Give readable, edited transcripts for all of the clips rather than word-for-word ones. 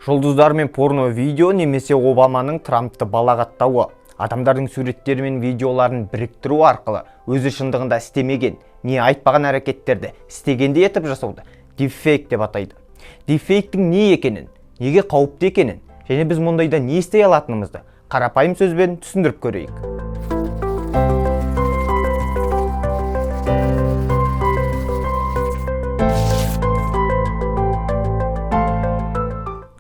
Жұлдыздар мен порно видео немесе Обаманың Трампты балағаттауы, адамдардың суреттері мен видеоларын біріктіру арқылы өзі шындығында істемеген, не айтпаған әрекеттерді істегенде етіп жасауды дипфейк деп атайды. Дипфейктің не екенін, неге қауіпті екенін және біз мұндайда не істей алатынымызды қарапайым сөзбен түсіндіріп көрейік.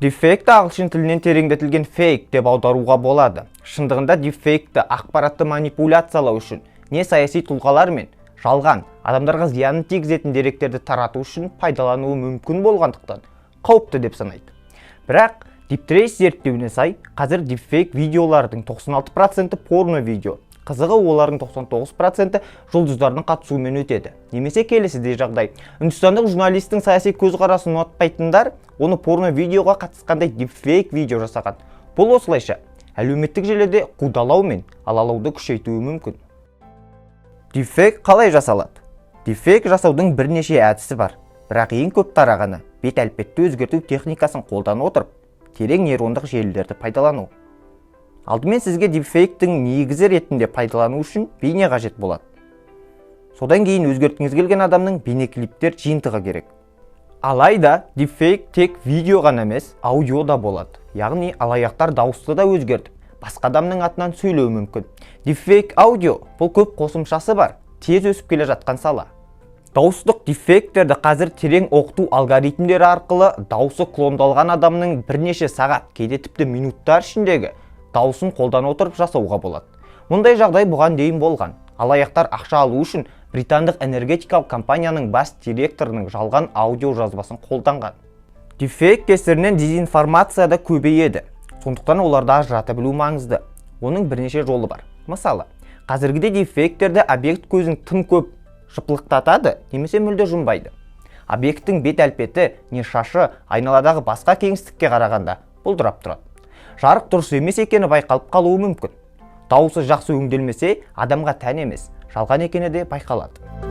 Дипфейкті ағылшын тілінен тереңдетілген фейк деп аударуға болады. Шындығында дипфейкті ақпаратты манипуляциялау үшін, не саяси тұлғалар мен жалған адамдарға зиянын тигізетін деректерді тарату үшін пайдалануы мүмкін болғандықтан қауіпті деп санайды. Бірақ Диптрейс зерттеуіне сай, қазір дипфейк видеолардың 96% порно видео, қызығы олардың 99% жұлдыздардың қатысуымен өтеді. Немесе келесідей жағдай. Үндістандық журналистің саяси көзқарасын ұнатпайтындар оны порно видеоға қатысқандай дипфейк видео жасаған. Бұл осылайша әлеуметтік желіде қудалау мен алалауды күшейтуі мүмкін. Дипфейк қалай жасалады? Дипфейк жасаудың бірнеше әдісі бар. Бірақ ең көп тарағаны бет әлпетті өзгерту техникасын қолдана отырып, терең нейрондық желілерді пайдалану. Алдымен сізге дипфейктің негізі ретінде пайдалану үшін бейне қажет болады. Содан кейін өзгерткіңіз келген адамның бейнеклиптер жиынтығы керек. Алайда дипфейк тек видео ғана емес, аудио да болады. Яғни алаяқтар дауысты да өзгертіп, басқа адамның атынан сөйлеуі мүмкін. Дипфейк аудио бұл көп қосымшасы бар, тез өсіп келе жатқан сала. Дауыстық дипфейктерді қазір терең оқыту алгоритмдері арқылы дауысы клондалған адамның бірнеше сағат, кейде тіпті минуттар ішіндегі дауысын қолдана отырып жасауға болады. Мұндай жағдай бұған дейін болған. Алаяқтар ақша алу үшін британдық энергетикалық компанияның бас директорының жалған аудио жазбасын қолданған. Дипфейк кесірінен дезинформация да көбейеді. Сондықтан оларды ажырата білу маңызды. Оның бірнеше жолы бар. Мысалы, қазіргіде дипфейктерді объект көзін тым көп шыпылықтатады, немесе мүлде жұмбайды. Объекттің бет әлпеті не шашы айналадағы басқа кеңістікке қарағанда бұлдырап тұрады. Жарық дұрыс емес екені байқалып қалуы мүмкін. Дауысы жақсы өңделмесе, адамға тән емес, жалған екені де байқалады.